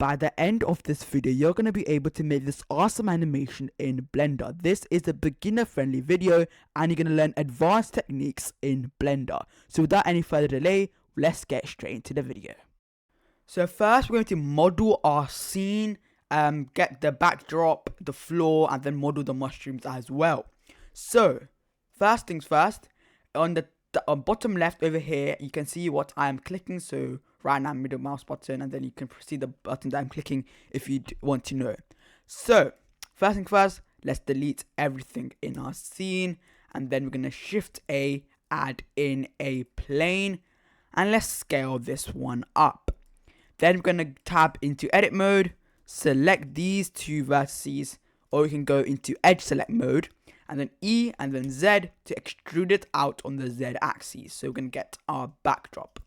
By the end of this video, you're going to be able to make this awesome animation in Blender. This is a beginner friendly video and you're going to learn advanced techniques in Blender. So without any further delay, let's get straight into the video. So first we're going to model our scene, get the backdrop, the floor, and then model the mushrooms as well. So first things first, on the bottom left over here, you can see what I am clicking. So right now, middle mouse button, and then you can see the button that I'm clicking if you want to know. So first things first, let's delete everything in our scene, and then we're gonna Shift A, add in a plane, and let's scale this one up. Then we're gonna tab into edit mode, select these two vertices, or you can go into edge select mode, and then E and then Z to extrude it out on the Z axis. So we're gonna get our backdrop.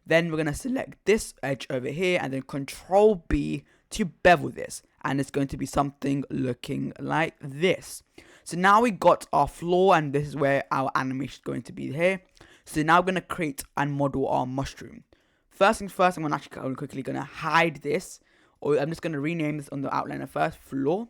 Then we're gonna select this edge over here and then Control B to bevel this, and it's going to be something looking like this. So now we got our floor, and this is where our animation is going to be here. So now we're gonna create and model our mushroom. First things first, I'm quickly gonna hide this, or I'm just gonna rename this on the outliner first, floor.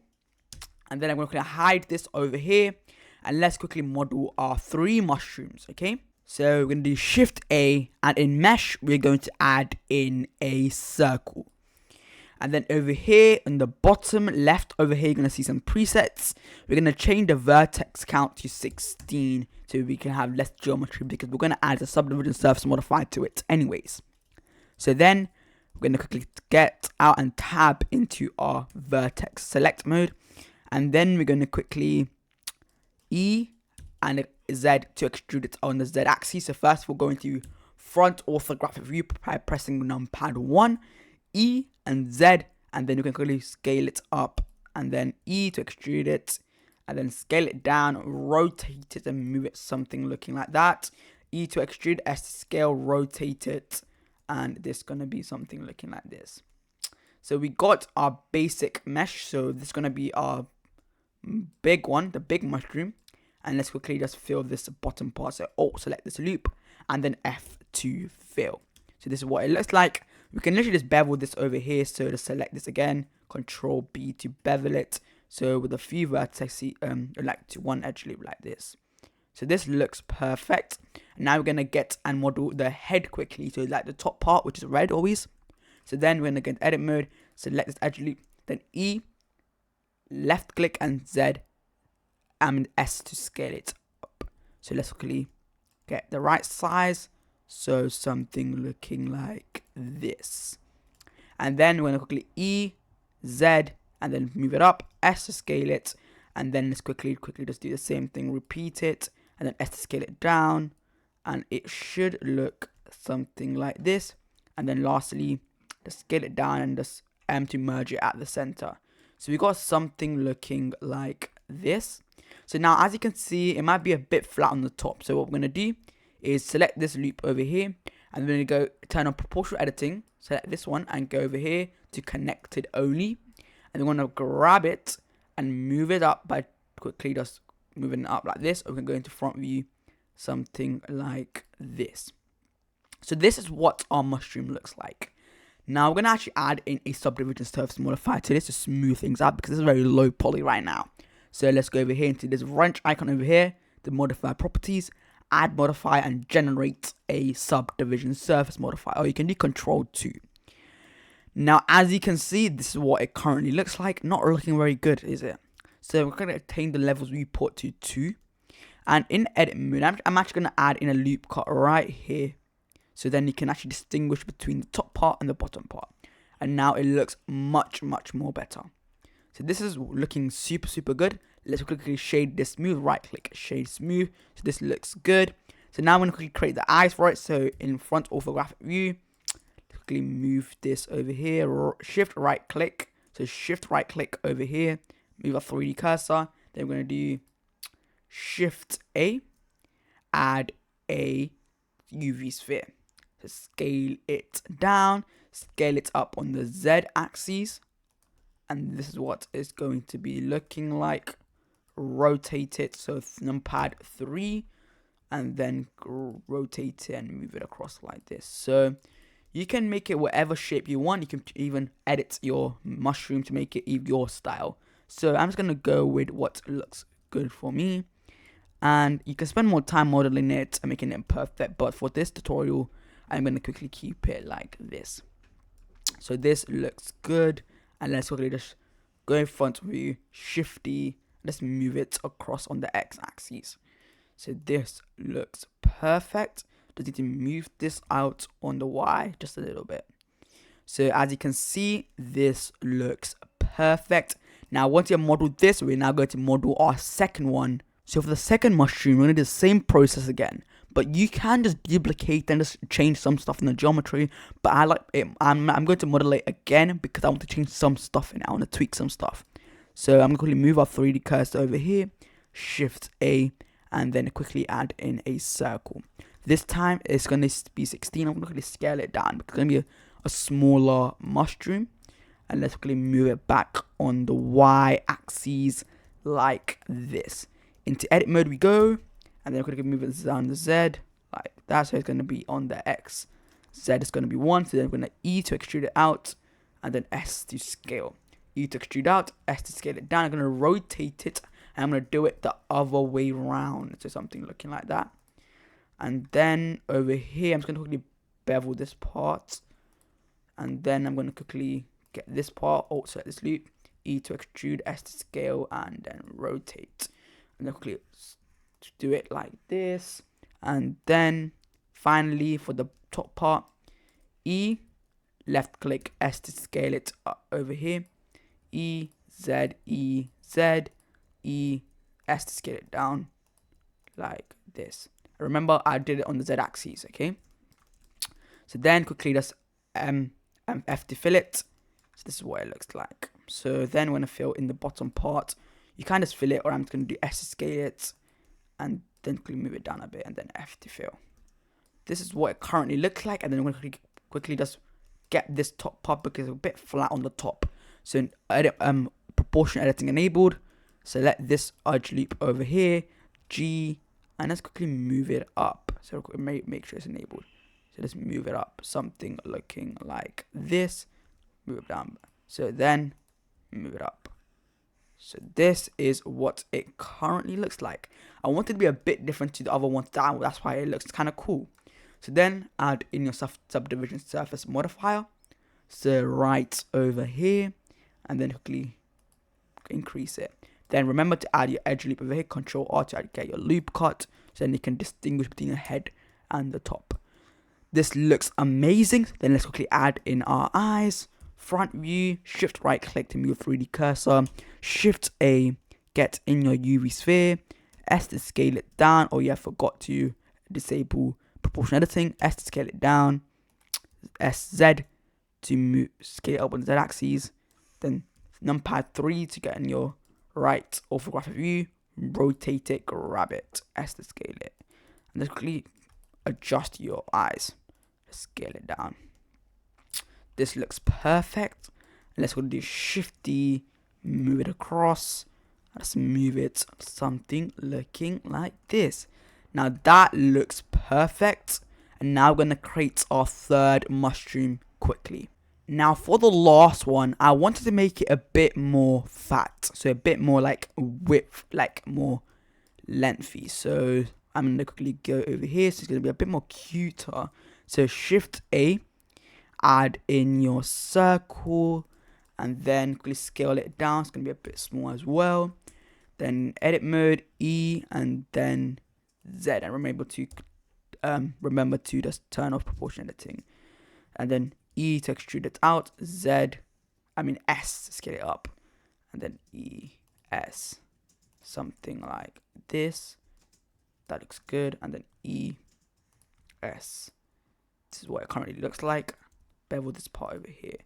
And then I'm going to hide this over here, and let's quickly model our 3 mushrooms, okay? So we're going to do Shift A, and in mesh, we're going to add in a circle. And then over here, on the bottom left over here, you're going to see some presets. We're going to change the vertex count to 16, so we can have less geometry, because we're going to add a subdivision surface modifier to it anyways. So then, we're going to quickly get out and tab into our vertex select mode. And then we're going to quickly E and Z to extrude it on the Z axis. So first we're going to front orthographic view by pressing numpad 1, E and Z, and then you can quickly scale it up, and then E to extrude it, and then scale it down, rotate it and move it something looking like that. E to extrude, S to scale, rotate it, and this is going to be something looking like this. So we got our basic mesh, so this is going to be our big one, the big mushroom, and let's quickly just fill this bottom part. So Alt select this loop and then F to fill. So this is what it looks like. We can literally just bevel this over here. So to select this again, Control B to bevel it. So with a few vertices, like to one edge loop like this. So this looks perfect. And now we're gonna get and model the head quickly. So like the top part, which is red always. So then we're gonna get edit mode, select this edge loop, then E, left click and Z and S to scale it up. So let's quickly get the right size. So something looking like this. And then we're going to quickly E, Z, and then move it up, S to scale it. And then let's quickly just do the same thing, repeat it, and then S to scale it down. And it should look something like this. And then lastly, just scale it down and just M to merge it at the center. So we got something looking like this. So now as you can see, it might be a bit flat on the top. So what we're going to do is select this loop over here. And we're going to go turn on proportional editing. Select this one and go over here to connected only. And we're going to grab it and move it up by quickly just moving it up like this. Or we can go into front view, something like this. So this is what our mushroom looks like. Now we're going to actually add in a subdivision surface modifier to this to smooth things out, because this is very low poly right now. So let's go over here into this wrench icon over here, the modify properties, add modifier, and generate a subdivision surface modifier. Or you can do Control 2. Now as you can see, this is what it currently looks like. Not looking very good, is it? So we're going to attain the levels we put to 2. And in edit mode, I'm actually going to add in a loop cut right here. So then you can actually distinguish between the top part and the bottom part. And now it looks much more better. So this is looking super good. Let's quickly shade this smooth, right click, shade smooth. So this looks good. So now I'm going to quickly create the eyes for it. So in front orthographic view, quickly move this over here, shift right click. So shift right click over here, move our 3D cursor. Then we're going to do Shift A, add a UV sphere. So scale it down, scale it up on the Z axis, and this is what it's going to be looking like. Rotate it, so numpad 3, and then rotate it and move it across like this. So You can make it whatever shape you want. You can even edit your mushroom to make it your style. So I'm just going to go with what looks good for me. And you can spend more time modeling it and making it perfect. But for this tutorial, I'm going to quickly keep it like this. So this looks good. And let's quickly just go in front view, Shift-D. Let's move it across on the X-axis. So this looks perfect. Just need to move this out on the Y just a little bit. So as you can see, this looks perfect. Now once you model this, we're now going to model our second one. So for the second mushroom, we're going to do the same process again. But you can just duplicate and just change some stuff in the geometry. But I like it. I'm going to model it again because I want to change some stuff in it. I want to tweak some stuff. So I'm going to quickly move our 3D cursor over here, Shift A, and then quickly add in a circle. This time it's going to be 16. I'm going to scale it down because it's going to be a smaller mushroom. And let's quickly move it back on the Y axis like this. Into edit mode we go, and then we're going to move it down the Z like that. So it's going to be on the X. Z is going to be 1. So then we're going to E to extrude it out, and then S to scale. E to extrude out, S to scale it down. I'm going to rotate it, and I'm going to do it the other way around. So something looking like that. And then over here, I'm just going to quickly bevel this part. And then I'm going to quickly get this part, Alt select this loop, E to extrude, S to scale, and then rotate. And then quickly do it like this. And then finally for the top part, E, left click, S to scale it up over here. E, Z, E, Z, E, S to scale it down like this. Remember, I did it on the Z axis, okay? So then quickly just F to fill it. So this is what it looks like. So then when I fill in the bottom part, you kind of fill it, or I'm just going to do S to scale it, and then quickly move it down a bit, and then F to fill. This is what it currently looks like, and then I'm going to quickly just get this top part because it's a bit flat on the top. So edit, proportion editing enabled. Select this edge loop over here, G, and let's quickly move it up. So make sure it's enabled. So let's move it up, something looking like this. Move it down. So then move it up. So this is what it currently looks like. I want it to be a bit different to the other ones. That's why it looks kind of cool. So then add in your subdivision surface modifier. So right over here, and then quickly increase it. Then remember to add your edge loop over here. Control R to get your loop cut, so then you can distinguish between the head and the top. This looks amazing. Then let's quickly add in our eyes. Front view, Shift right click to move 3D cursor, Shift A, get in your UV sphere, S to scale it down. Oh yeah, I forgot to disable proportion editing. S to scale it down, SZ to move, scale it up on the Z axis, then numpad 3 to get in your right orthographic view, rotate it, grab it, S to scale it, and then quickly adjust your eyes, scale it down. This looks perfect. Let's go do Shift-D, move it across. Let's move it something looking like this. Now that looks perfect. And now we're going to create our third mushroom quickly. Now for the last one, I wanted to make it a bit more fat. So a bit more like width, like more lengthy. So I'm going to quickly go over here. So it's going to be a bit more cuter. So Shift A. Add in your circle, and then quickly scale it down. It's going to be a bit small as well. Then edit mode, E, and then Z. And remember to just turn off proportion editing. And then E to extrude it out. S to scale it up. And then E, S. Something like this. That looks good. And then E, S. This is what it currently looks like. Bevel this part over here.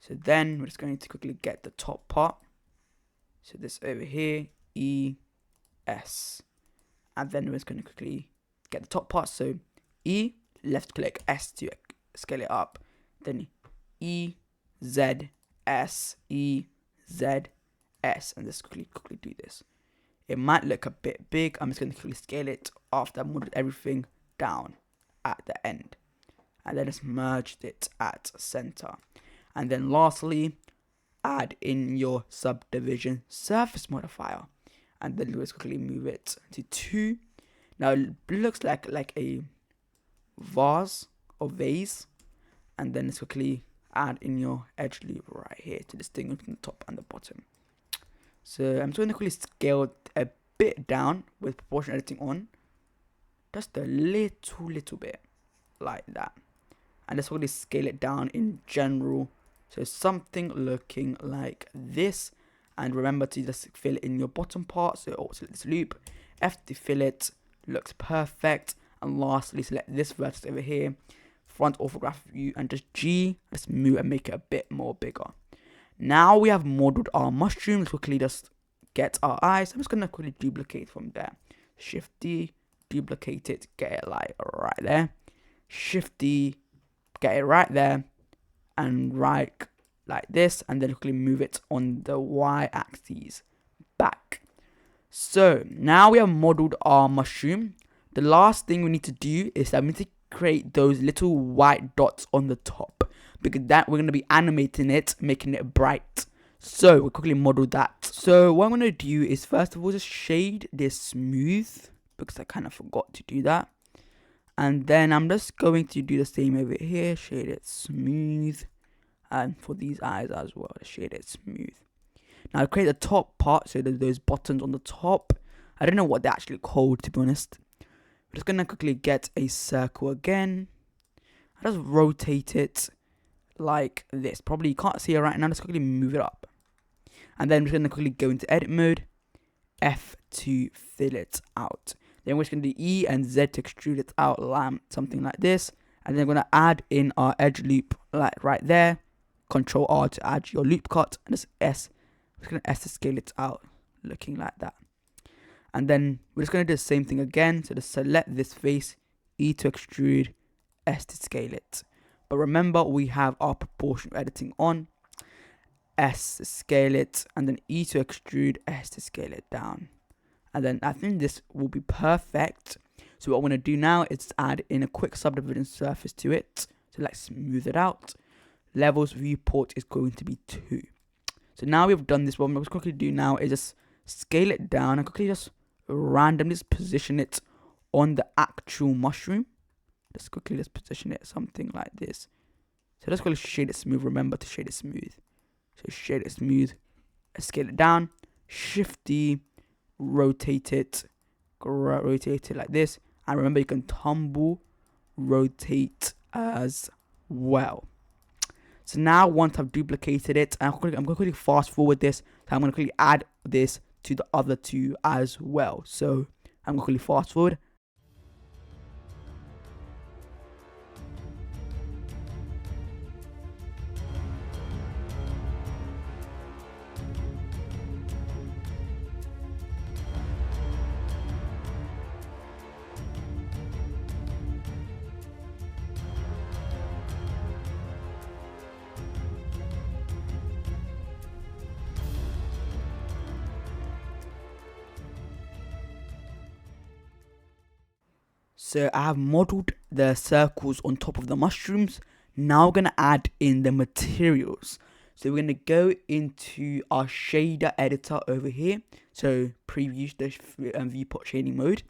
So then we're just going to quickly get the top part. So this over here, E, S. And then we're just going to quickly get the top part. So E, left click, S to scale it up. Then E, Z, S, E, Z, S. And let's quickly do this. It might look a bit big. I'm just going to quickly scale it after I've modeled everything down at the end. and then just merge it at center. And then lastly, add in your subdivision surface modifier, and then let's quickly move it to 2. Now it looks like a vase or vase, and then let's quickly add in your edge loop right here to distinguish the top and the bottom. So I'm just going to quickly scale a bit down with proportion editing on, just a little bit like that, and let's quickly scale it down in general, so something looking like this. And remember to just fill in your bottom part, so select this loop, F to fill it, looks perfect. And lastly, select this vertex over here, front orthographic view, and just G, let's move and make it a bit more bigger. Now we have modeled our mushroom. Let's quickly just get our eyes. I'm just going to quickly duplicate from there. Shift D, duplicate it, get it like right there. Shift D, get it right there, and right like this, and then quickly move it on the Y axis back. So now we have modeled our mushroom. The last thing we need to do is that we need to create those little white dots on the top, because that we're going to be animating it, making it bright. So we'll quickly model that. So what I'm going to do is first of all just shade this smooth, because I kind of forgot to do that. And then I'm just going to do the same over here, shade it smooth. And for these eyes as well, shade it smooth. Now create the top part, so there's those buttons on the top. I don't know what they're actually called, to be honest. We're just gonna quickly get a circle again. I just rotate it like this. Probably you can't see it right now. Let's quickly move it up. And then we're just gonna quickly go into edit mode, F to fill it out. Then we're just gonna do E and Z to extrude it out, something like this. And then we're gonna add in our edge loop like right there. Control R to add your loop cut, and just S. We're just gonna S to scale it out, looking like that. And then we're just gonna do the same thing again. So just select this face, E to extrude, S to scale it. But remember, we have our proportional editing on. S to scale it, and then E to extrude, S to scale it down. And then I think this will be perfect. So what I'm gonna do now is add in a quick subdivision surface to it. So let's smooth it out. Levels viewport is going to be 2. So now we've done this. What I'm going to quickly do now is just scale it down and quickly just randomly position it on the actual mushroom. Just quickly just position it something like this. So let's quickly shade it smooth. Remember to shade it smooth. So shade it smooth, scale it down, Shift D, rotate it like this. And remember, you can tumble rotate as well. So now once I've duplicated it, I'm going to quickly fast forward this. So I'm going to quickly add this to the other two as well. So I'm going to quickly fast forward. So I have modeled the circles on top of the mushrooms. Now we're going to add in the materials. So we're going to go into our shader editor over here. So preview the viewport shading mode.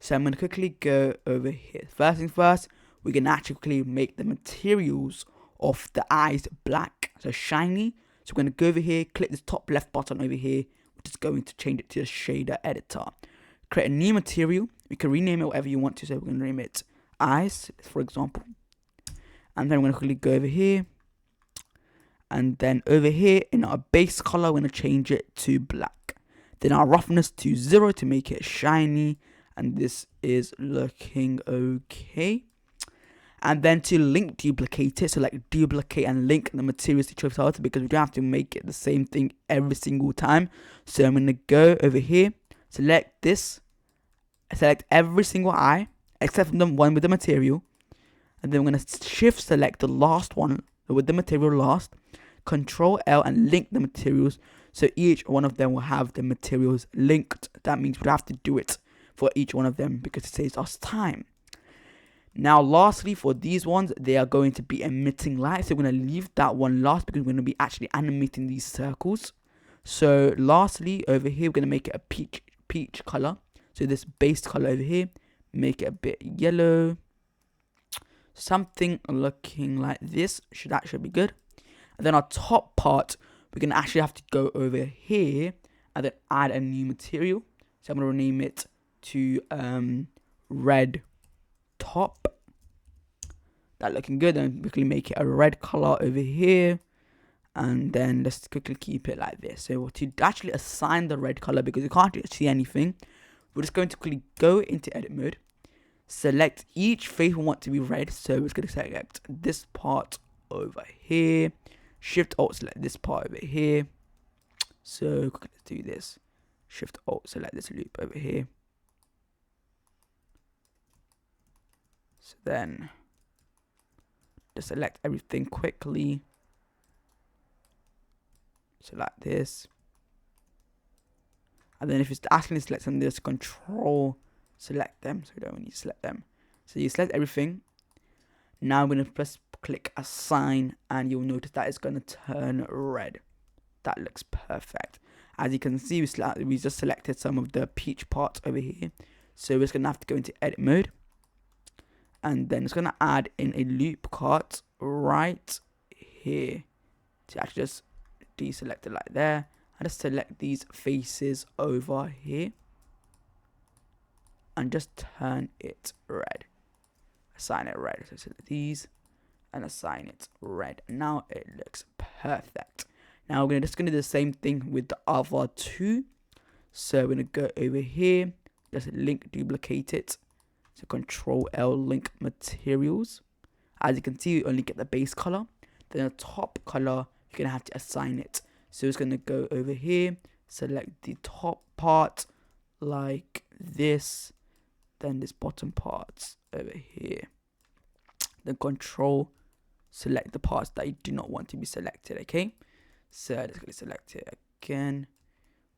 So I'm going to quickly go over here. First thing first, we're going to actually make the materials of the eyes black, so shiny. So we're going to go over here, click this top left button over here, which is going to change it to the shader editor. Create a new material. You can rename it whatever you want to. So we're going to name it eyes, for example. And then we're going to quickly go over here. And then over here in our base color, we're going to change it to black. Then our roughness to 0 to make it shiny. And this is looking okay. And then to link duplicate it, so like duplicate and link the materials to each other, because we don't have to make it the same thing every single time. So I'm going to go over here, select this, select every single eye except the one with the material, and then we're going to shift select the last one with the material last, Control L and link the materials, so each one of them will have the materials linked. That means we have to do it for each one of them because it saves us time. Now lastly, for these ones, they are going to be emitting light, so we're going to leave that one last because we're going to be actually animating these circles. So lastly, over here, we're going to make it a peach color. So this base color over here, make it a bit yellow, something looking like this. That should be good. And then our top part, we're going to actually have to go over here and then add a new material. So I'm going to rename it to red top. That looking good. Then quickly make it a red color over here, and then let's quickly keep it like this. So to actually assign the red color, because you can't see anything, we're just going to quickly go into edit mode, select each face we want to be red. So we're just going to select this part over here, Shift Alt select this part over here. So let's do this, Shift Alt select this loop over here. So then just select everything quickly. So like this. And then if it's asking to select something, just control select them. So we don't need to select them. So you select everything. Now I'm going to press click assign, and you'll notice that it's going to turn red. That looks perfect. As you can see, we just selected some of the peach parts over here. So we're just going to have to go into edit mode. And then it's going to add in a loop cut right here. To actually just deselect it like there. And just select these faces over here. And just turn it red. Assign it red. So select these. And assign it red. Now it looks perfect. Now we're just going to do the same thing with the other two. So we're going to go over here. Just link duplicate it. So Control L link materials. As you can see, you only get the base color. Then the top color, you're going to have to assign it. So it's going to go over here, select the top part like this. Then this bottom part over here. Then Control select the parts that you do not want to be selected, okay? So let's going to select it again.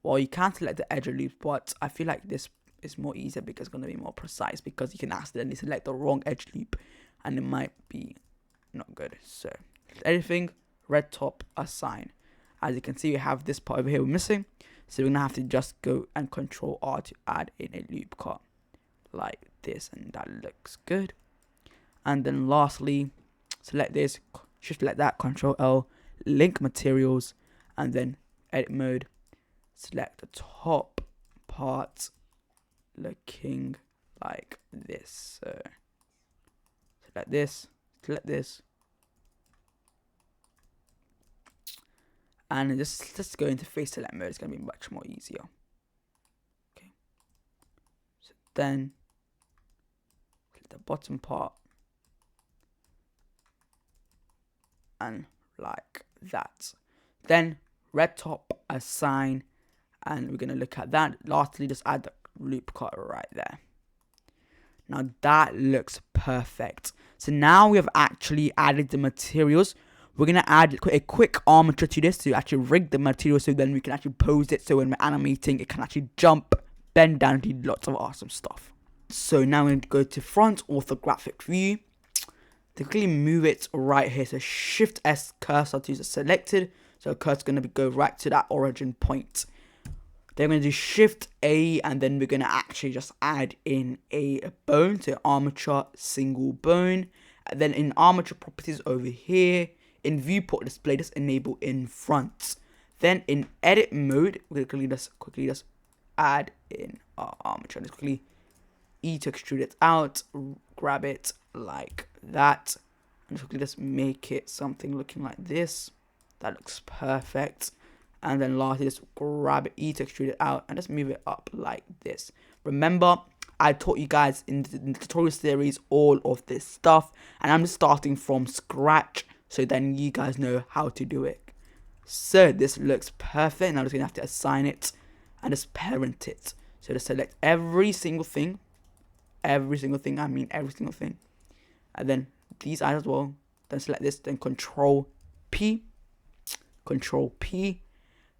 Well, you can select the edge loop, but I feel like this is more easier because it's going to be more precise, because you can accidentally select the wrong edge loop and it might be not good. So everything, red top, assign. As you can see, we have this part over here we're missing. So we're going to have to just go and Control R to add in a loop cut like this, and that looks good. And then lastly, select this, Shift select that, Control L, link materials, and then edit mode, select the top part looking like this. So select this, and just go into face select mode. It's going to be much more easier. Okay, so then the bottom part, and like that. Then red top, assign, and we're going to look at that. Lastly, just add the loop cut right there. Now that looks perfect. So now we have actually added the materials. We're going to add a quick armature to this to actually rig the material, so then we can actually pose it, so when we're animating it can actually jump, bend down, and do lots of awesome stuff. So now we're going to go to front orthographic view. To quickly move it right here, so Shift S cursor to the selected. So cursor is going to go right to that origin point. Then we're going to do Shift A, and then we're going to actually just add in a bone, so armature single bone. And then in armature properties over here, in viewport display, just enable in front. Then in edit mode, we're going to quickly just add in our armature. Just quickly E to extrude it out, grab it like that, and just quickly just make it something looking like this. That looks perfect. And then lastly, just grab it, E to extrude it out, and just move it up like this. Remember, I taught you guys in the tutorial series all of this stuff, and I'm just starting from scratch, so then you guys know how to do it. So this looks perfect. Now I'm just gonna have to assign it and just parent it. So just select every single thing, and then these eyes as well. Then select this, then Control P,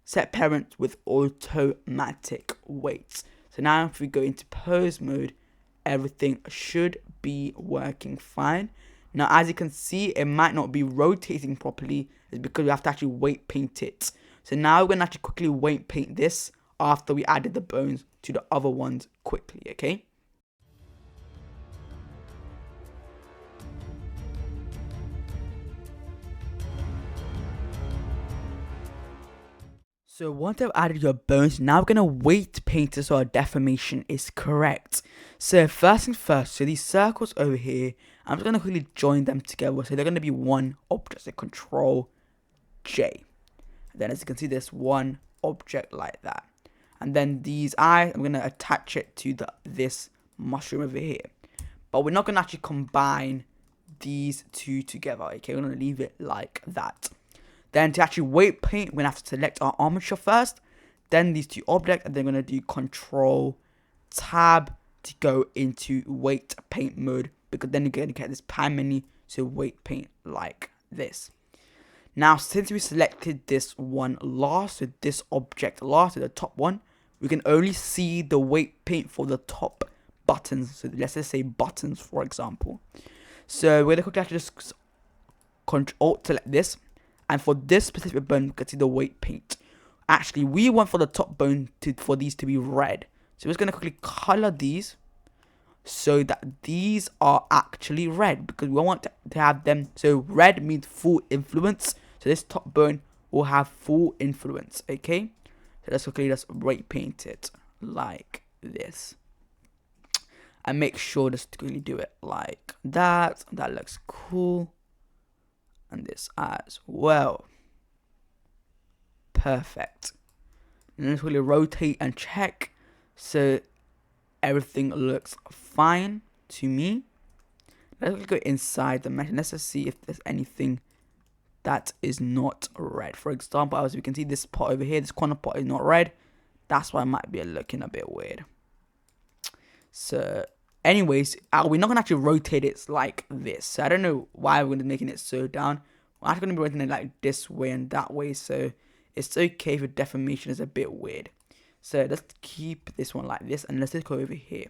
set parent with automatic weights. So now if we go into pose mode, everything should be working fine. Now, as you can see, it might not be rotating properly. It's because we have to actually weight paint it. So now we're going to actually quickly weight paint this after we added the bones to the other ones quickly, okay? So once I've added your bones, now we're going to weight paint it so our deformation is correct. So first things first, so these circles over here, I'm just going to quickly join them together. So they're going to be one object, so Control J. And then as you can see, there's one object like that. And then these eyes, I'm going to attach it to this mushroom over here. But we're not going to actually combine these two together, okay? We're going to leave it like that. Then to actually weight paint, we're going to have to select our armature first. Then these two objects, and then we're going to do Control Tab to go into weight paint mode. Because then you're going to get this pan menu to weight paint like this. Now, since we selected this one last, so this object last, so the top one, we can only see the weight paint for the top buttons. So let's just say buttons, for example. So we're going to quickly actually just Alt select this. And for this specific bone, we can see the weight paint. Actually, we want for the top bone for these to be red. So we're just going to quickly color these so that these are actually red. Because we want to have them. So red means full influence. So this top bone will have full influence. Okay. So let's quickly just weight paint it like this. And make sure just to really do it like that. That looks cool. And this as well. Perfect. And let's really rotate and check. So everything looks fine to me. Let's go inside the mesh and let's just see if there's anything that is not red. For example, as we can see, this part over here, this corner part is not red. That's why it might be looking a bit weird. So anyways, we're not going to actually rotate it like this. So I don't know why we're going to be making it so down. We're actually going to be rotating it like this way and that way. So it's okay if the deformation is a bit weird. So let's keep this one like this. And let's just go over here.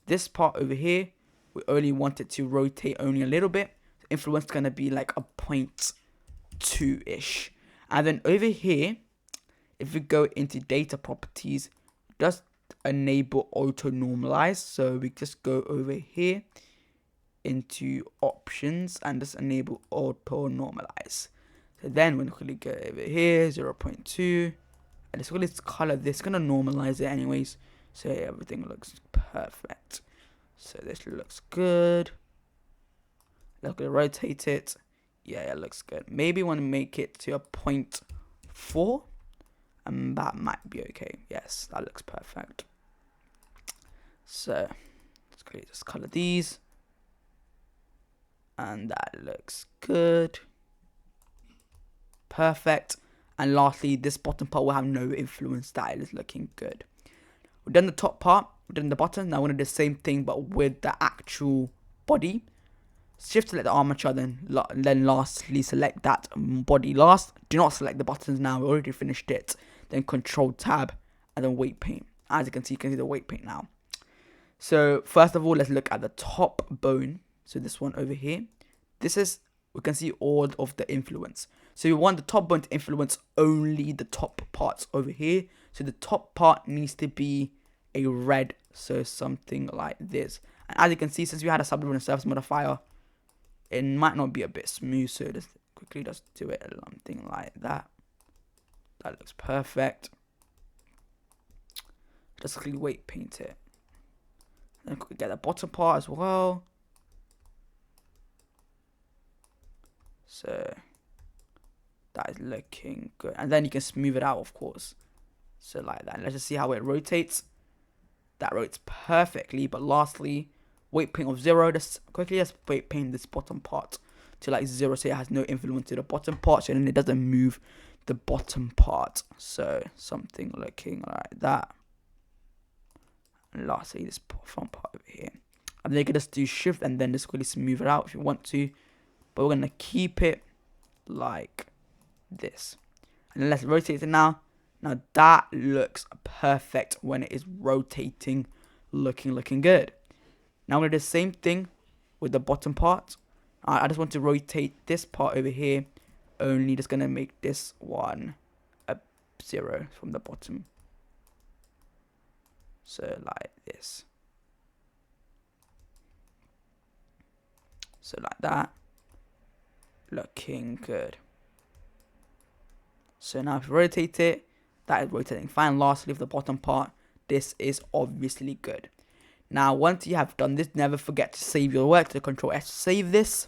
This part over here, we only want it to rotate only a little bit. Influence is going to be like a 0.2-ish. And then over here, if we go into data properties, just enable auto normalize. So we just go over here into options and just enable auto normalize. So then we'll quickly go over here 0.2 and just quickly color this. It's gonna normalize it anyways, so everything looks perfect. So this looks good. Let's go rotate it. Yeah, it looks good. Maybe want to make it to a 0.4 and that might be okay. Yes, that looks perfect. So let's quickly just color these. And that looks good. Perfect. And lastly, this bottom part will have no influence. That is looking good. We've done the top part. We've done the bottom. Now we're going to do the same thing, but with the actual body. Shift select the armature, then lastly select that body last. Do not select the buttons now. We already finished it. Then Control Tab and then weight paint. As you can see the weight paint now. So first of all, let's look at the top bone. So this one over here. This is, we can see all of the influence. So we want the top bone to influence only the top parts over here. So the top part needs to be a red. So something like this. And as you can see, since we had a subdivision surface modifier, it might not be a bit smooth. So just quickly just do it something like that. That looks perfect. Just quickly weight paint it. Then quickly get the bottom part as well. So that is looking good. And then you can smooth it out, of course. So like that. Let's just see how it rotates. That rotates perfectly. But lastly, weight paint of 0. Just quickly just weight paint this bottom part to like 0. So it has no influence to the bottom part. So then it doesn't move the bottom part. So something looking like that. And lastly, this front part over here. And then you can just do shift and then just quickly smooth it out if you want to. But we're going to keep it like this. And then let's rotate it now. Now that looks perfect when it is rotating, looking good. Now I'm going to do the same thing with the bottom part. I just want to rotate this part over here. Only just going to make this one a 0 from the bottom. So like this. So like that. Looking good. So now if you rotate it, that is rotating fine. Lastly, for the bottom part, this is obviously good. Now, once you have done this, never forget to save your work. So Control S to save this.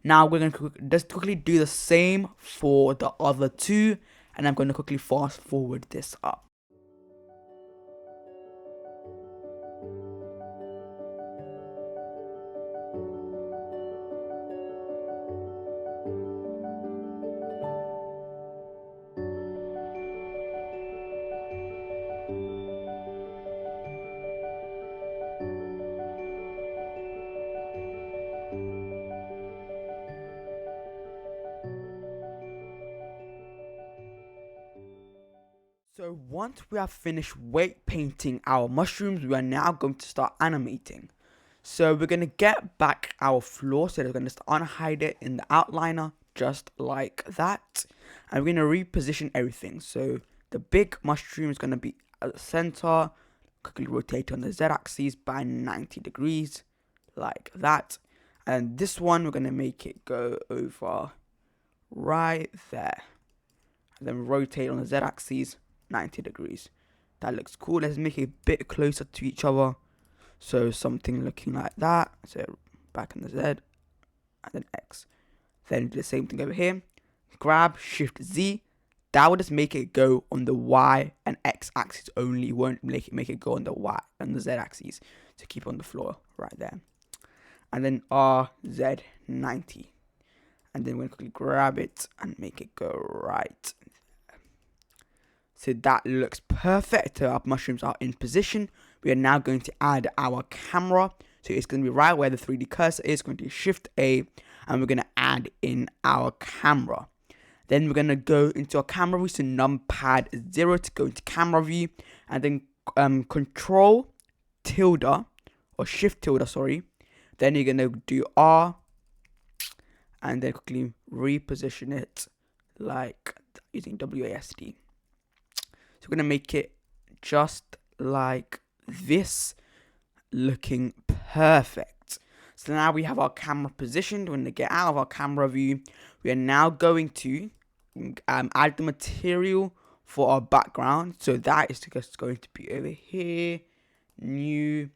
Now we're going to just quickly do the same for the other two, and I'm going to quickly fast forward this up. So once we have finished weight painting our mushrooms, we are now going to start animating. So we're going to get back our floor, so we're going to just unhide it in the outliner, just like that. And we're going to reposition everything. So the big mushroom is going to be at the center, quickly rotate on the z-axis by 90 degrees, like that. And this one, we're going to make it go over right there. And then rotate on the z-axis 90 degrees. That looks cool. Let's make it a bit closer to each other. So something looking like that. So back on the Z and then X. Then do the same thing over here. Grab Shift Z. That will just make it go on the Y and X axis only. Won't make it go on the Y and the Z axis. So keep it on the floor right there. And then RZ90. And then we're going to quickly grab it and make it go right. So that looks perfect. So our mushrooms are in position. We are now going to add our camera. So it's going to be right where the 3D cursor is. Going to do Shift A, and we're going to add in our camera. Then we're going to go into our camera view. So numpad 0 to go into camera view, and then Control tilde or Shift tilde, sorry. Then you're going to do R, and then quickly reposition it like using WASD. So we're going to make it just like this, looking perfect. So now we have our camera positioned. We're going to get out of our camera view. We are now going to add the material for our background. So that is just going to be over here, new,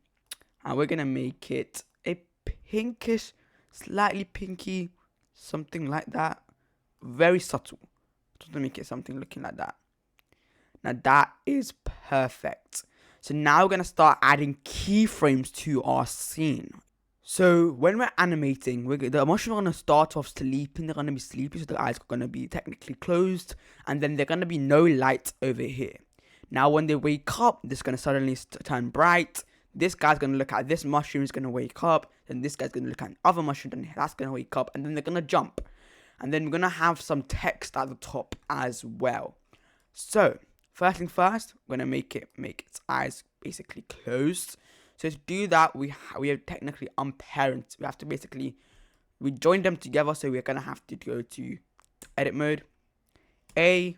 and we're going to make it a pinkish, slightly pinky, something like that. Very subtle. Just to make it something looking like that. Now that is perfect. So now we're going to start adding keyframes to our scene. So when we're animating, the mushrooms are going to start off sleeping. They're going to be sleepy, so the eyes are going to be technically closed. And then they're going to be no light over here. Now when they wake up, this is going to suddenly turn bright. This guy's going to look at this mushroom, is going to wake up. Then this guy's going to look at other mushroom, and that's going to wake up. And then they're going to jump. And then we're going to have some text at the top as well. So first thing first, we're going to make its eyes basically closed. So to do that, we have technically unparent. We have to basically, we join them together. So we're going to have to go to edit mode. A,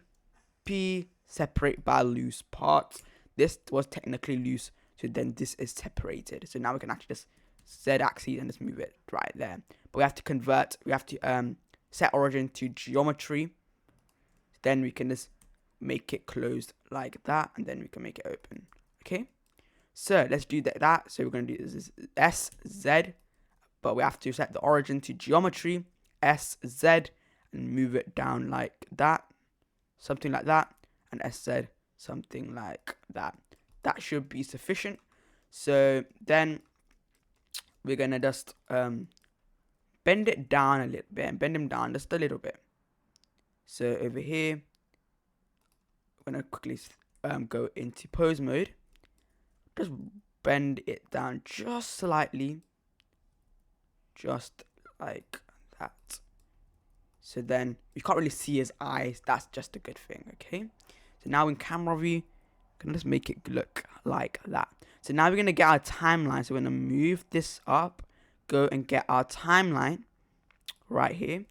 P, separate by loose parts. This was technically loose. So then this is separated. So now we can actually just Z-axis and just move it right there. But we have to convert, we have to set origin to geometry. Then we can just make it closed like that, and then we can make it open. Okay, so let's do that. So we're going to do this SZ, but we have to set the origin to geometry, SZ, and move it down like that, something like that, and SZ, something like that. That should be sufficient. So then we're going to just bend it down a little bit, and bend them down just a little bit. So over here, I'm going to quickly go into pose mode. Just bend it down just slightly. Just like that. So then you can't really see his eyes. That's just a good thing, okay? So now in camera view, Gonna just make it look like that. So now we're gonna get our timeline. So we're gonna move this up, go and get our timeline right here.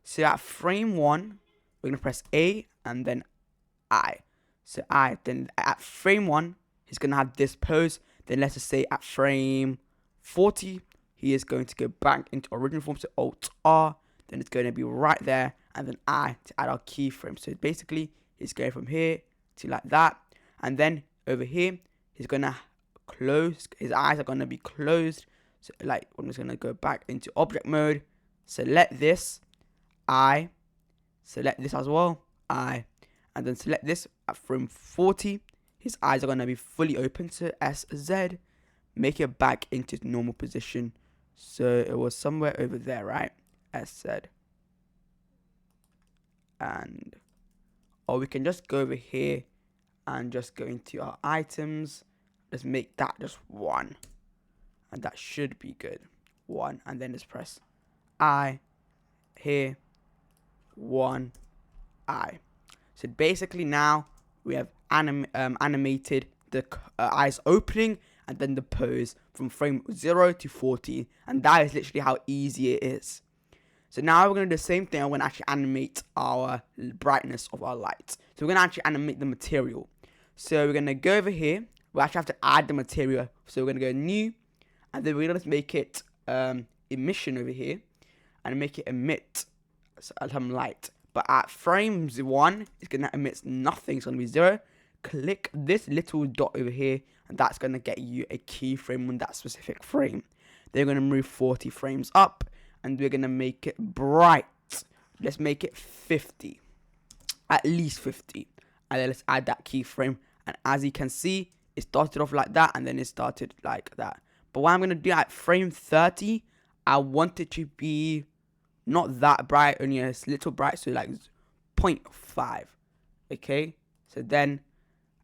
So at frame 1, we're gonna press A and then I. So then at frame 1, he's gonna have this pose. Then let's just say at frame 40, he is going to go back into original form. So Alt R, then it's going to be right there, and then I to add our keyframe. So basically, he's going from here to like that, and then over here, he's gonna close. His eyes are gonna be closed. So like, I'm just gonna go back into object mode. Select this, I. Select this as well, I. And then select this at frame 40. His eyes are going to be fully open. So SZ. Make it back into its normal position. So it was somewhere over there, right? SZ. And, or we can just go over here and just go into our items. Just make that just 1. And that should be good. 1. And then just press I. Here. 1. I. So basically now we have animated the eyes opening and then the pose from frame 0 to 40. And that is literally how easy it is. So now we're going to do the same thing. I'm going to actually animate our brightness of our lights. So we're going to actually animate the material. So we're going to go over here. We actually have to add the material. So we're going to go new. And then we're going to make it emission over here. And make it emit some light. But at frames 1, it's going to emit nothing. It's going to be 0. Click this little dot over here, and that's going to get you a keyframe on that specific frame. They're going to move 40 frames up, and we're going to make it bright. Let's make it 50. At least 50. And then let's add that keyframe. And as you can see, it started off like that, and then it started like that. But what I'm going to do at frame 30, I want it to be not that bright, only a little bright, so like 0.5. Okay, so then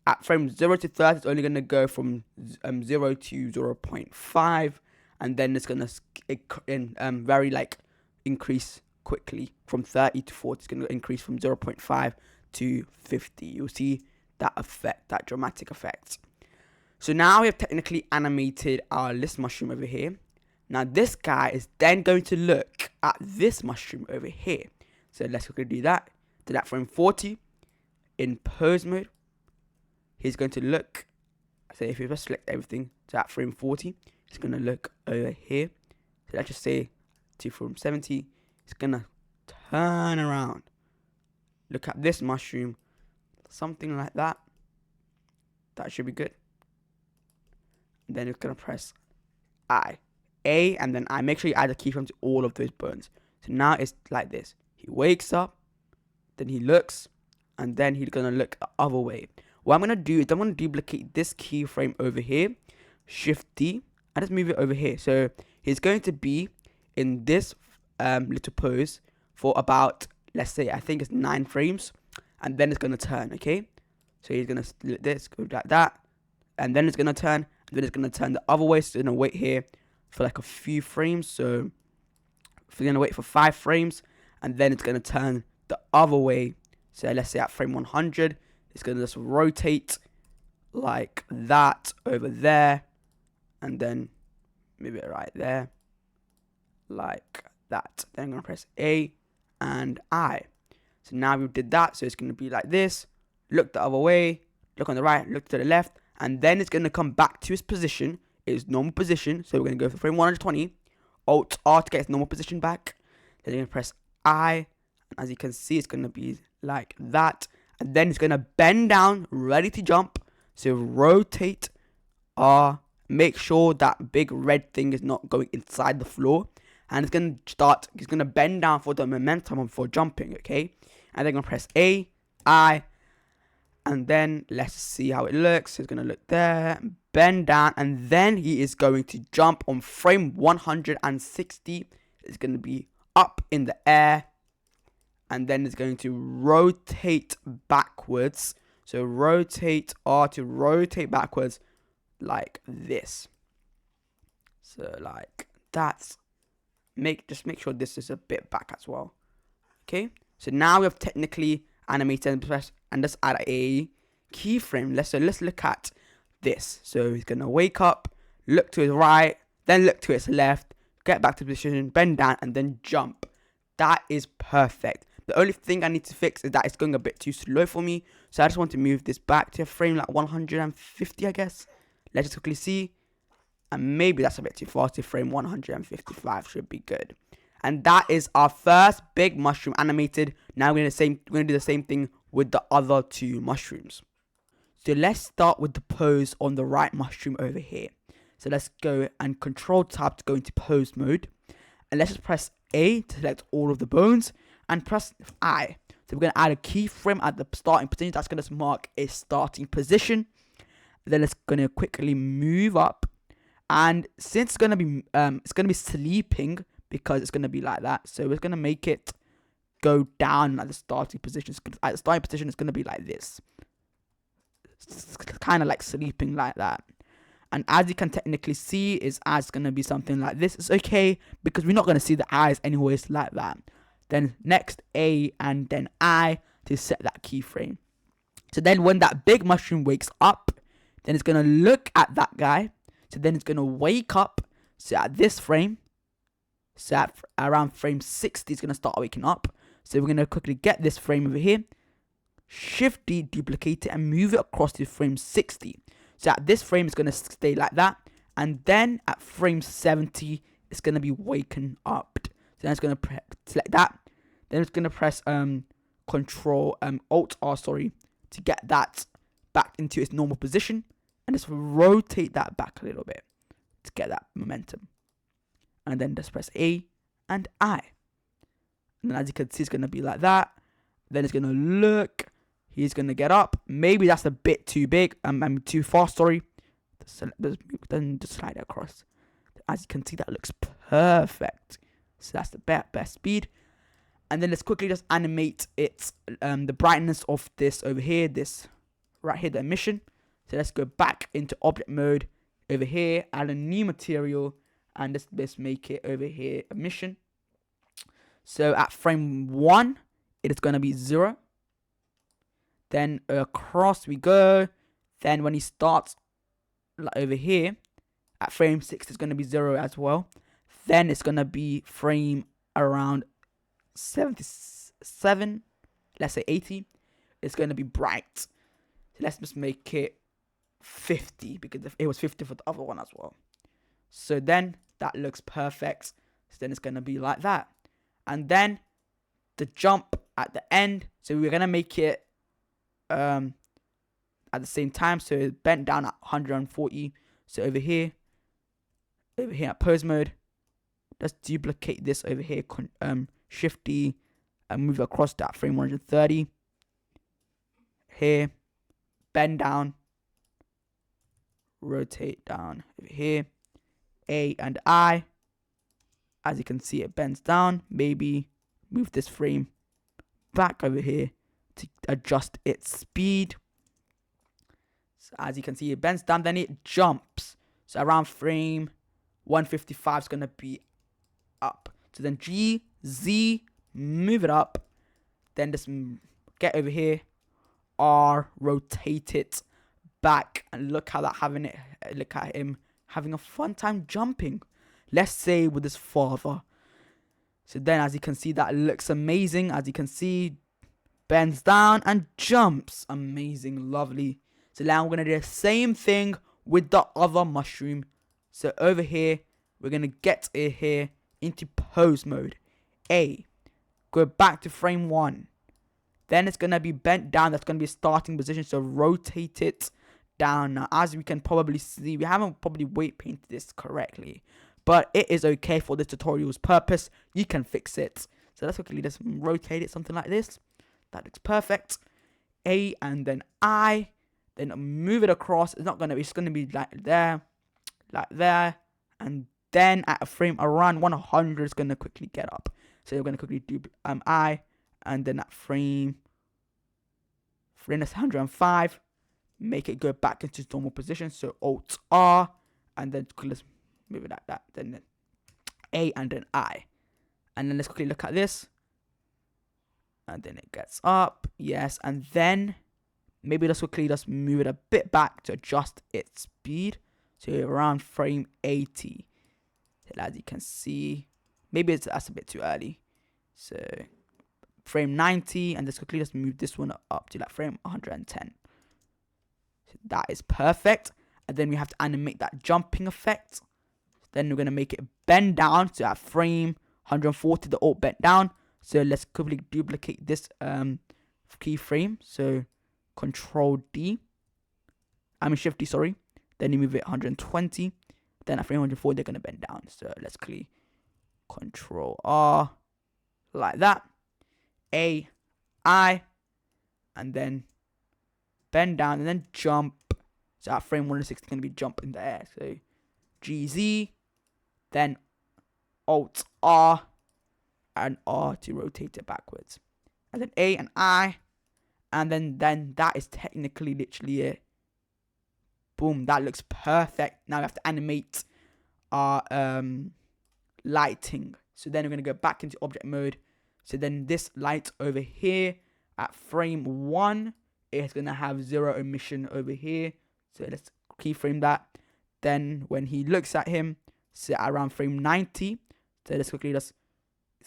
at frame 0 to 30, it's only going to go from 0 to 0.5, and then it's going to very like increase quickly from 30 to 40. It's going to increase from 0.5 to 50. You'll see that effect, that dramatic effect. So now we have technically animated our list mushroom over here. Now this guy is then going to look at this mushroom over here. So let's quickly do that. Do that frame 40 in pose mode. He's going to look. So if you just select everything to that frame 40, it's going to look over here. So let's just say to frame 70. It's going to turn around. Look at this mushroom. Something like that. That should be good. And then it's going to press I. A and then I. Make sure you add a keyframe to all of those bones. So now it's like this. He wakes up, then he looks, and then he's going to look the other way. What I'm going to do is I'm going to duplicate this keyframe over here, Shift D, and just move it over here. So he's going to be in this little pose for about, let's say, I think it's 9 frames, and then it's going to turn, okay? So he's going to split this, go like that, and then it's going to turn, and then it's going to turn the other way. So it's going to wait here for like a few frames. So if we're going to wait for 5 frames, and then it's going to turn the other way. So let's say at frame 100, it's going to just rotate like that over there, and then move it right there like that. Then I'm going to press A and I. So now we did that. So it's going to be like this. Look the other way, look on the right, look to the left, and then it's going to come back to its position, its normal position. So we're going to go for frame 120, Alt R to get its normal position back. Then you're going to press I, and as you can see, it's going to be like that. And then it's going to bend down, ready to jump. So rotate R, make sure that big red thing is not going inside the floor. And it's going to bend down for the momentum for jumping, okay? And then going to press A, I, and then let's see how it looks. It's going to look there, bend down, and then he is going to jump on frame 160. It's going to be up in the air, and then it's going to rotate backwards. So rotate R to rotate backwards like this. So like that. Just make sure this is a bit back as well. Okay. So now we have technically animated and just add a keyframe. Let's look at this. So he's gonna wake up, look to his right, then look to his left, get back to position, bend down, and then jump. That is perfect. The only thing I need to fix is that it's going a bit too slow for me. So I just want to move this back to a frame like 150, I guess. Let's just quickly see. And maybe that's a bit too fast. To frame 155 should be good. And that is our first big mushroom animated. Now we're going to do the same thing with the other two mushrooms. So let's start with the pose on the right mushroom over here. So let's go and Control Tab to go into pose mode. And let's just press A to select all of the bones. And press I. So we're going to add a keyframe at the starting position. That's going to mark a starting position. Then it's going to quickly move up. And since it's going to be sleeping, because it's going to be like that. So we're going to make it go down at the starting position. At the starting position, it's going to be like this. It's kind of like sleeping like that. And as you can technically see, it's going to be something like this. It's okay because we're not going to see the eyes anyways like that. Then next A and then I to set that keyframe. So then when that big mushroom wakes up, then it's going to look at that guy. So then it's going to wake up. So at this frame, so at around frame 60, it's going to start waking up. So we're going to quickly get this frame over here. Shift D, duplicate it and move it across to frame 60. So at this frame, it's going to stay like that. And then at frame 70, it's going to be waken up. So then it's going to select that. Then it's going to press Alt R, to get that back into its normal position. And just rotate that back a little bit to get that momentum. And then just press A and I. And then as you can see, it's going to be like that. Then it's going to look. He's going to get up. Maybe that's a bit too big. Too fast, Then just slide it across. As you can see, that looks perfect. So that's the best speed. And then let's quickly just animate it, the brightness of this over here, this right here, the emission. So let's go back into object mode over here, add a new material, and let's make it over here emission. So at frame 1, it is going to be 0. Then across we go. Then when he starts like over here, at frame 6, it's going to be 0 as well. Then it's going to be frame around 77, let's say 80. It's going to be bright. So let's just make it 50 because it was 50 for the other one as well. So then that looks perfect. So then it's going to be like that. And then the jump at the end. So we're going to make it at the same time. So it's bent down at 140. So over here at pose mode, let's duplicate this over here. Shift D and move across that frame 130. Here, bend down, rotate down over here. A and I. As you can see, it bends down. Maybe move this frame back over here to adjust its speed. So as you can see, it bends down, then it jumps. So around frame 155 is going to be up. So then G, Z, move it up. Then just get over here. R, rotate it back. And look how look at him having a fun time jumping. Let's say with his father. So then as you can see, that looks amazing. As you can see, bends down and jumps. Amazing, lovely. So now we're going to do the same thing with the other mushroom. So over here, we're going to get it here into pose mode. A. Go back to frame 1. Then it's going to be bent down. That's going to be a starting position. So rotate it down. Now, as we can probably see, we haven't probably weight painted this correctly. But it is okay for this tutorial's purpose. You can fix it. So let's quickly just rotate it something like this. That looks perfect. A and then I. Then move it across. It's just going to be like there. And then at a frame around 100, it's going to quickly get up. So you're going to quickly do I. And then at frame 105, make it go back into its normal position. So Alt R. And then let's move it like that. Then A and then I. And then let's quickly look at this. And then it gets up. Yes. And then maybe let's quickly just move it a bit back to adjust its speed. So around frame 80. As you can see, maybe that's a bit too early. So frame 90, and let's quickly just move this one up to like frame 110. So that is perfect. And then we have to animate that jumping effect. Then we're going to make it bend down. So at frame 140, the alt bent down. So let's quickly duplicate this keyframe. So Control D. Shift D, sorry. Then you move it 120. Then at frame 140, they're going to bend down. So let's quickly Control R. Like that. A, I. And then bend down and then jump. So at frame 160, it's going to be jump in the air. So GZ. Then Alt R. And R to rotate it backwards. And then A and I. And then that is technically literally it. Boom, that looks perfect. Now we have to animate our lighting. So then we're going to go back into object mode. So then this light over here at frame 1, it's going to have 0 emission over here. So let's keyframe that. Then when he looks at him, set around frame 90. So let's quickly it's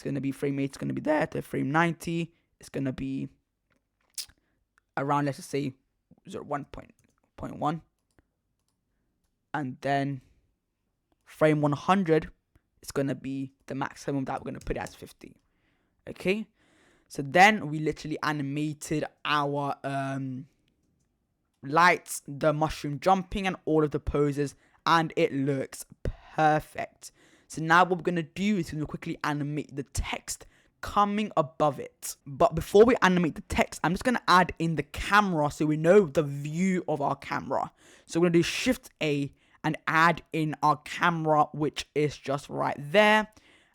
going to be frame 8, it's going to be there. To frame 90, it's going to be around, let's just say 1.1. And then frame 100, it's going to be the maximum that we're going to put it as 50. Okay. So then we literally animated our lights, the mushroom jumping, and all of the poses. And it looks perfect. So now what we're going to do is we're going to quickly animate the text coming above it. But before we animate the text, I'm just going to add in the camera so we know the view of our camera. So we're going to do Shift A and add in our camera, which is just right there.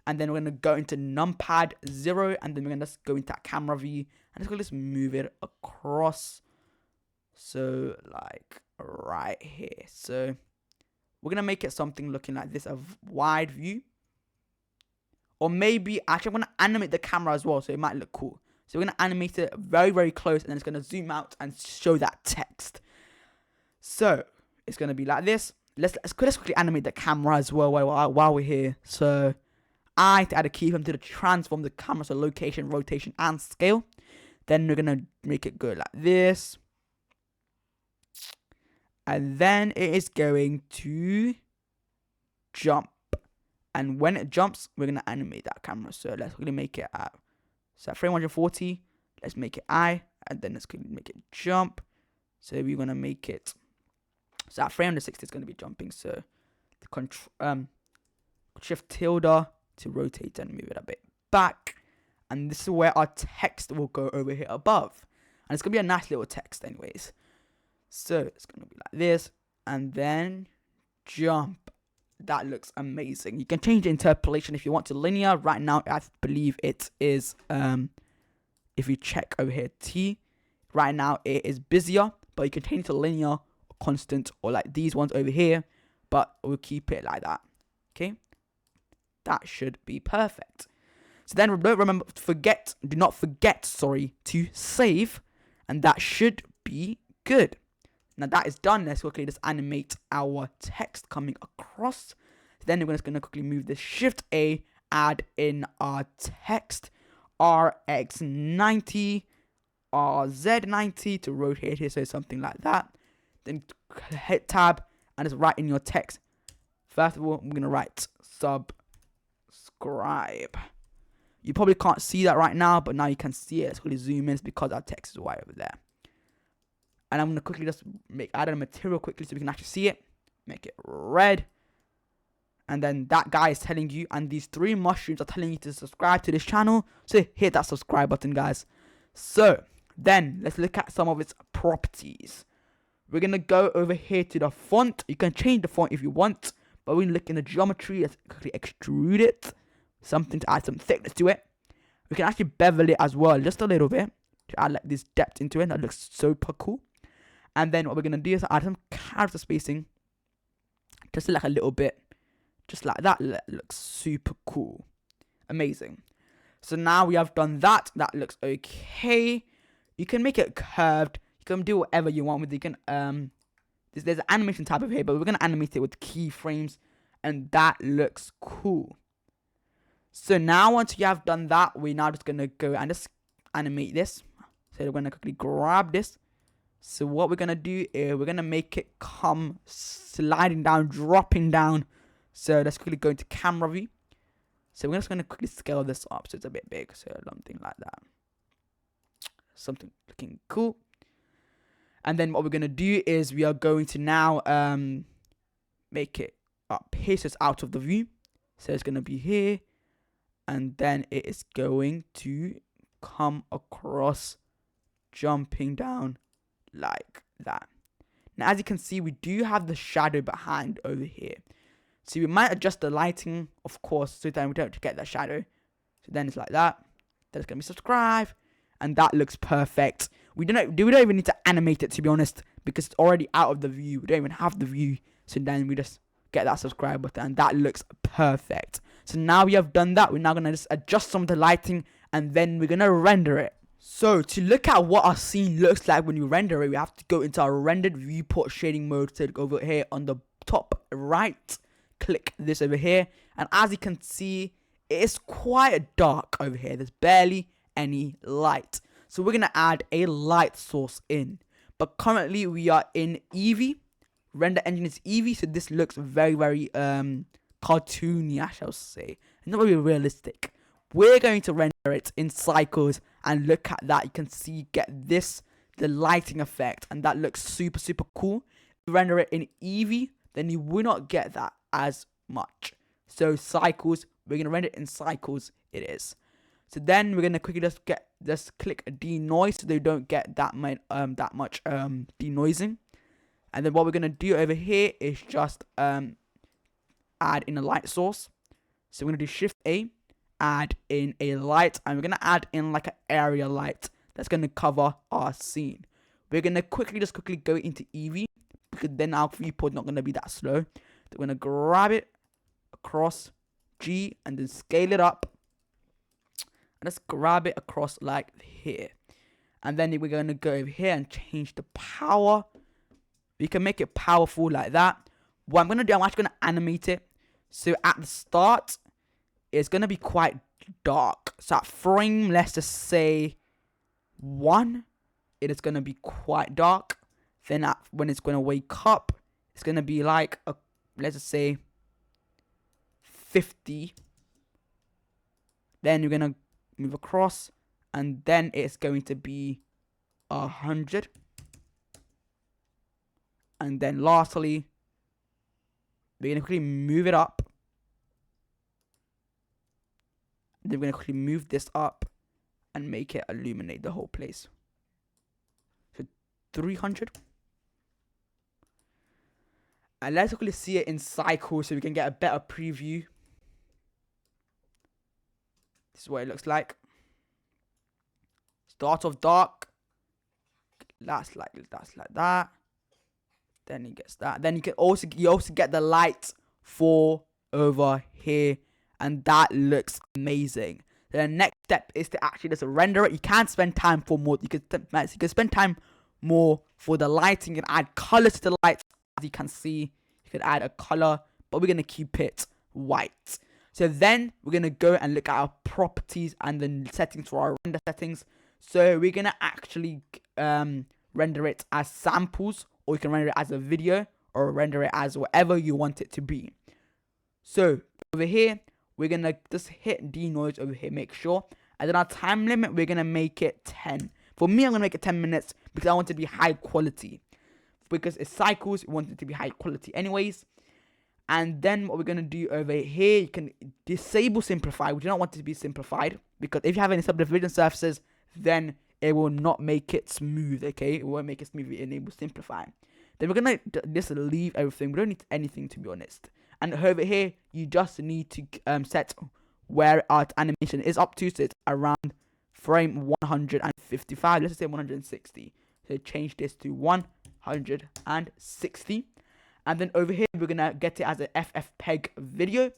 And then we're going to go into numpad 0, and then we're going to just go into that camera view, and just going to move it across. So like right here. So we're going to make it something looking like this, a wide view. Or maybe, actually, I'm going to animate the camera as well, so it might look cool. So we're going to animate it very, very close, and then it's going to zoom out and show that text. So it's going to be like this. Let's quickly animate the camera as well while we're here. So I to add a keyframe to transform the camera, so location, rotation, and scale. Then we're going to make it go like this. And then it is going to jump. And when it jumps, we're going to animate that camera. So let's quickly make it at frame 140. Let's make it I. And then let's quickly make it jump. So we're going to make it. So at frame 160, it's going to be jumping. So the Shift tilde to rotate and move it a bit back. And this is where our text will go over here above. And it's going to be a nice little text anyways. So it's going to be like this. And then jump. That looks amazing. You can change the interpolation if you want to linear. Right now, I believe it is, if you check over here, T. Right now, it is busier. But you can change it to linear, constant, or like these ones over here. But we'll keep it like that. Okay? That should be perfect. So then do not forget, to save. And that should be good. Now that is done. Let's quickly just animate our text coming across. Then we're just going to quickly move the Shift A, add in our text, RX90, RZ90 to rotate it, so something like that. Then hit tab and just write in your text. First of all, I'm going to write subscribe. You probably can't see that right now, but now you can see it. Let's quickly zoom in because our text is right over there. And I'm going to quickly just add a material quickly so we can actually see it. Make it red. And then that guy is telling you, and these 3 mushrooms are telling you to subscribe to this channel. So hit that subscribe button, guys. So then let's look at some of its properties. We're going to go over here to the font. You can change the font if you want. But we're going to look in the geometry. Let's quickly extrude it. Something to add some thickness to it. We can actually bevel it as well, just a little bit. To add like this depth into it. That looks super cool. And then what we're going to do is add some character spacing. Just like a little bit. Just like that. Looks super cool. Amazing. So now we have done that. That looks okay. You can make it curved. You can do whatever you want with it. You can there's an animation tab over here, but we're gonna animate it with keyframes, and that looks cool. So now once you have done that, we're now just gonna go and just animate this. So we're gonna quickly grab this. So what we're gonna do is we're gonna make it come sliding down, dropping down. So let's quickly go into camera view. So we're just gonna quickly scale this up so it's a bit big. So something like that. Something looking cool. And then what we're gonna do is we are going to now make it up here so it's out of the view. So it's gonna be here, and then it is going to come across, jumping down like that. Now as you can see, we do have the shadow behind over here, so we might adjust the lighting, of course, so then we don't get that shadow. So then it's like that. Then it's gonna be subscribe, and that looks perfect. We don't even need to animate it, to be honest, because it's already out of the view. We don't even have the view, so then we just get that subscribe button, and that looks perfect. So now we have done that, we're now gonna just adjust some of the lighting, and then we're gonna render it. So to look at what our scene looks like when you render it, we have to go into our rendered viewport shading mode. So go over here on the top right, click this over here, and as you can see, it is quite dark over here. There's barely any light. So we're gonna add a light source in. But currently we are in Eevee. Render engine is Eevee, so this looks very, very cartoony, I shall say. Not very realistic. We're going to render it in cycles, and look at that. You can see, get this, the lighting effect, and that looks super, super cool. If you render it in Eevee, then you will not get that as much. So cycles, we're gonna render it in cycles. It is. So then we're gonna quickly just click denoise so they don't get that much denoising. And then what we're gonna do over here is just add in a light source. So we're gonna do Shift A, add in a light, and we're gonna add in like an area light that's gonna cover our scene. We're gonna quickly go into Eevee, because then our viewport's not gonna be that slow. So we're gonna grab it across G and then scale it up. And let's grab it across like here. And then we're gonna go over here and change the power. We can make it powerful like that. What I'm gonna do, I'm actually gonna animate it. So at the start, it's gonna be quite dark. So at frame, let's just say 1, it is gonna be quite dark. Then when it's gonna wake up, it's gonna be like let's just say 50. Then you're gonna move across, and then it's going to be 100. And then lastly, we're gonna quickly move it up. Then we're gonna quickly move this up and make it illuminate the whole place. So 300. And let's quickly see it in cycles so we can get a better preview. This is what it looks like. Start off dark. That's like that. Then he gets that. Then you also get the light for over here, and that looks amazing. Then the next step is to actually just render it. You can spend time for more. You can spend time more for the lighting. You can add colors to the lights. As you can see, you can add a color, but we're gonna keep it white. So then we're gonna go and look at our properties and the settings for our render settings. So we're gonna actually render it as samples, or you can render it as a video, or render it as whatever you want it to be. So over here, we're gonna just hit denoise over here, make sure. And then our time limit, we're gonna make it 10. For me, I'm gonna make it 10 minutes because I want it to be high quality. Because it's cycles, we want it to be high quality anyways. And then what we're gonna do over here, you can disable simplify. We do not want it to be simplified, because if you have any subdivision surfaces, then it will not make it smooth, okay? It won't make it smooth. It enables simplify. Then we're gonna just leave everything. We don't need anything, to be honest. And over here, you just need to set where our animation is up to. So it's around frame 155. Let's say 160. So change this to 160. And then over here, we're gonna get it as an FFmpeg video.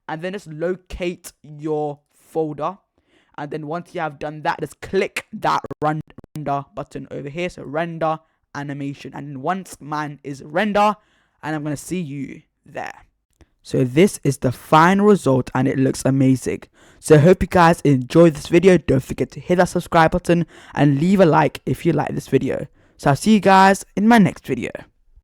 And then just locate your folder. And then once you have done that, just click that render render button over here. So render animation, and then once mine is render, and I'm going to see you there. So this is the final result and it looks amazing. So I hope you guys enjoyed this video. Don't forget to hit that subscribe button and leave a like if you like this video. So I'll see you guys in my next video.